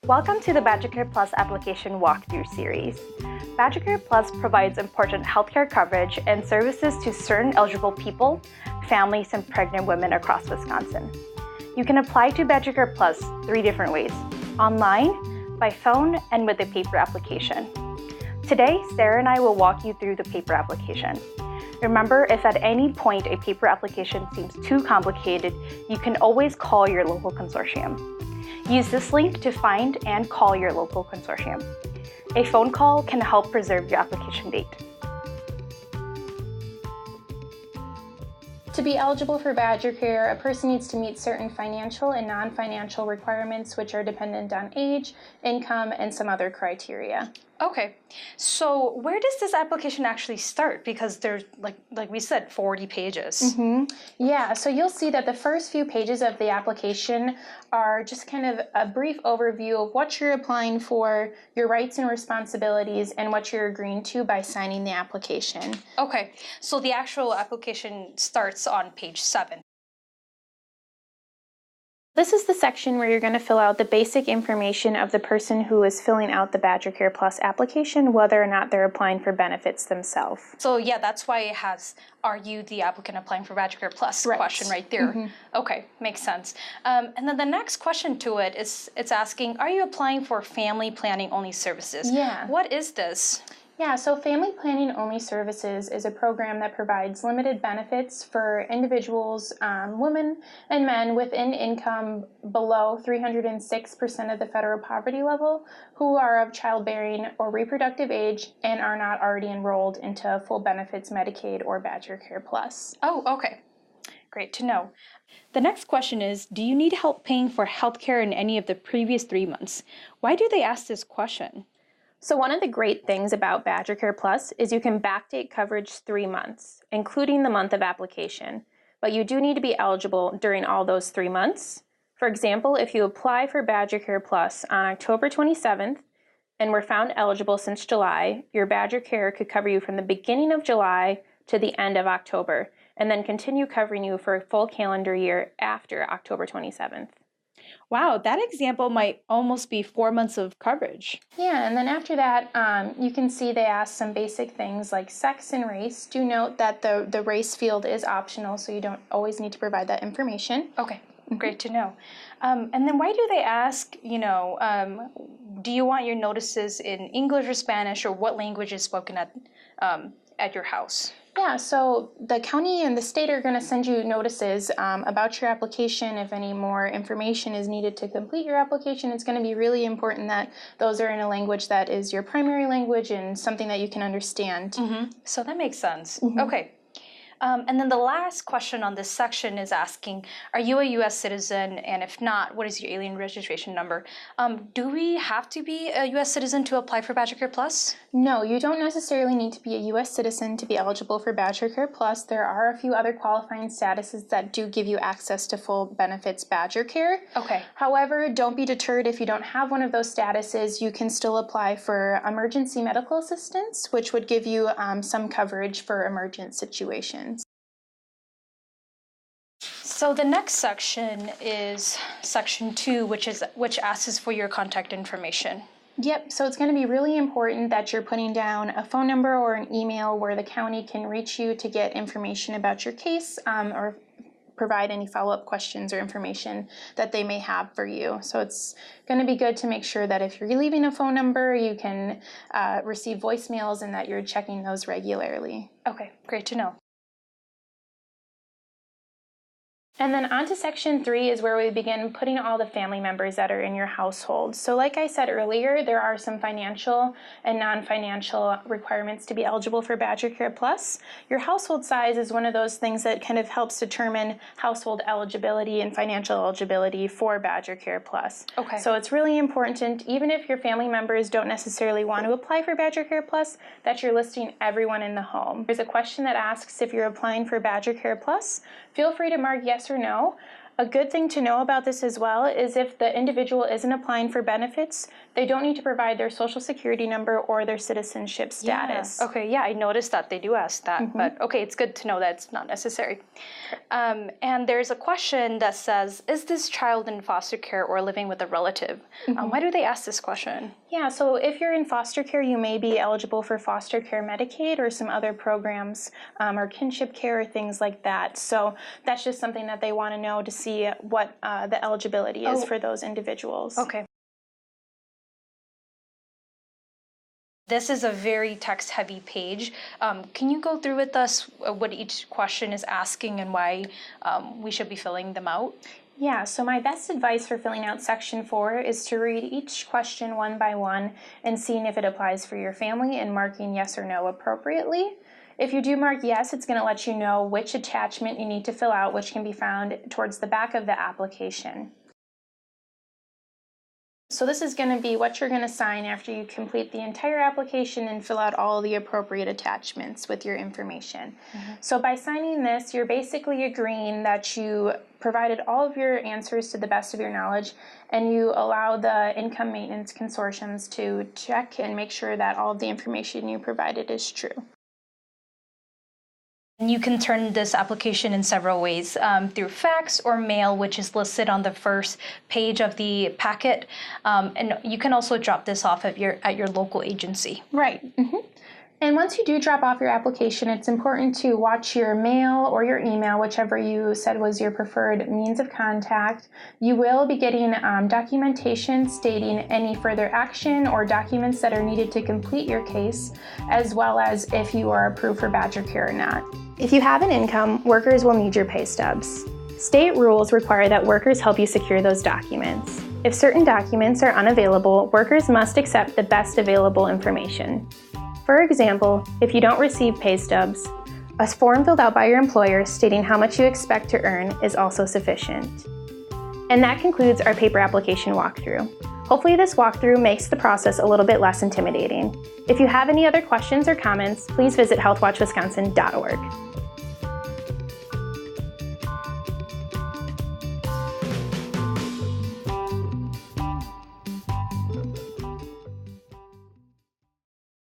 Welcome to the BadgerCare Plus application walkthrough series. BadgerCare Plus provides important healthcare coverage and services to certain eligible people, families, and pregnant women across Wisconsin. You can apply to BadgerCare Plus 3 different ways: online, by phone, and with a paper application. Today, Sarah and I will walk you through the paper application. Remember, if at any point a paper application seems too complicated, you can always call your local consortium. Use this link to find and call your local consortium. A phone call can help preserve your application date. To be eligible for BadgerCare, a person needs to meet certain financial and non-financial requirements which are dependent on age, income, and some other criteria. Okay, so where does this application actually start? Because there's, like we said, 40 pages. Yeah, so you'll see that the first few pages of the application are just kind of a brief overview of what you're applying for, your rights and responsibilities, and what you're agreeing to by signing the application. Okay, so the actual application starts on page 7. This is the section where you're going to fill out the basic information of the person who is filling out the BadgerCare Plus application, whether or not they're applying for benefits themselves. So yeah, that's why it has, are you the applicant applying for BadgerCare Plus question right there. Okay, makes sense. And then the next question to it is, it's asking, are you applying for family planning only services? Yeah. What is this? Yeah, so Family Planning Only Services is a program that provides limited benefits for individuals, women and men with an income below 306% of the federal poverty level who are of childbearing or reproductive age and are not already enrolled into full benefits Medicaid or BadgerCare Plus. Oh, okay. Great to know. The next question is, do you need help paying for healthcare in any of the previous 3 months? Why do they ask this question? So one of the great things about BadgerCare Plus is you can backdate coverage 3 months, including the month of application, but you do need to be eligible during all those 3 months. For example, if you apply for BadgerCare Plus on October 27th and were found eligible since July, your BadgerCare could cover you from the beginning of July to the end of October, and then continue covering you for a full calendar year after October 27th. Wow, that example might almost be 4 months of coverage. Yeah, and then after that, you can see they ask some basic things like sex and race. Do note that the race field is optional, so you don't always need to provide that information. Okay, great to know. And then why do they ask, do you want your notices in English or Spanish, or what language is spoken at your house? Yeah, so the county and the state are going to send you notices about your application. If any more information is needed to complete your application, it's going to be really important that those are in a language that is your primary language and something that you can understand. So that makes sense. Okay. And then the last question on this section is asking, are you a U.S. citizen? And if not, what is your alien registration number? Do we have to be a U.S. citizen to apply for BadgerCare Plus? No, you don't necessarily need to be a U.S. citizen to be eligible for BadgerCare Plus. There are a few other qualifying statuses that do give you access to full benefits BadgerCare. Okay. However, don't be deterred if you don't have one of those statuses. You can still apply for emergency medical assistance, which would give you some coverage for emergent situations. So the next section is section 2, which asks for your contact information. Yep, so it's going to be really important that you're putting down a phone number or an email where the county can reach you to get information about your case or provide any follow-up questions or information that they may have for you. So it's going to be good to make sure that if you're leaving a phone number, you can receive voicemails and that you're checking those regularly. Okay, great to know. And then on to section 3 is where we begin putting all the family members that are in your household. So like I said earlier, there are some financial and non-financial requirements to be eligible for BadgerCare Plus. Your household size is one of those things that kind of helps determine household eligibility and financial eligibility for BadgerCare Plus. Okay. So it's really important, even if your family members don't necessarily want to apply for BadgerCare Plus, that you're listing everyone in the home. There's a question that asks if you're applying for BadgerCare Plus. Feel free to mark yes or no. A good thing to know about this as well is if the individual isn't applying for benefits, they don't need to provide their social security number or their citizenship status. Yeah. Okay, yeah, I noticed that they do ask that, but okay, it's good to know that it's not necessary. And there's a question that says, is this child in foster care or living with a relative? Why do they ask this question? Yeah, so if you're in foster care, you may be eligible for foster care Medicaid or some other programs or kinship care or things like that. So that's just something that they want to know to see what the eligibility is for those individuals. Okay. This is a very text-heavy page. Can you go through with us what each question is asking and why we should be filling them out? Yeah, so my best advice for filling out Section 4 is to read each question one by one and seeing if it applies for your family and marking yes or no appropriately. If you do mark yes, it's going to let you know which attachment you need to fill out, which can be found towards the back of the application. So this is going to be what you're going to sign after you complete the entire application and fill out all the appropriate attachments with your information. So by signing this, you're basically agreeing that you provided all of your answers to the best of your knowledge, and you allow the income maintenance consortiums to check and make sure that all of the information you provided is true. And you can turn this application in several ways, through fax or mail, which is listed on the first page of the packet. And you can also drop this off at your local agency. Right. And once you do drop off your application, it's important to watch your mail or your email, whichever you said was your preferred means of contact. You will be getting documentation stating any further action or documents that are needed to complete your case, as well as if you are approved for BadgerCare or not. If you have an income, workers will need your pay stubs. State rules require that workers help you secure those documents. If certain documents are unavailable, workers must accept the best available information. For example, if you don't receive pay stubs, a form filled out by your employer stating how much you expect to earn is also sufficient. And that concludes our paper application walkthrough. Hopefully this walkthrough makes the process a little bit less intimidating. If you have any other questions or comments, please visit healthwatchwisconsin.org.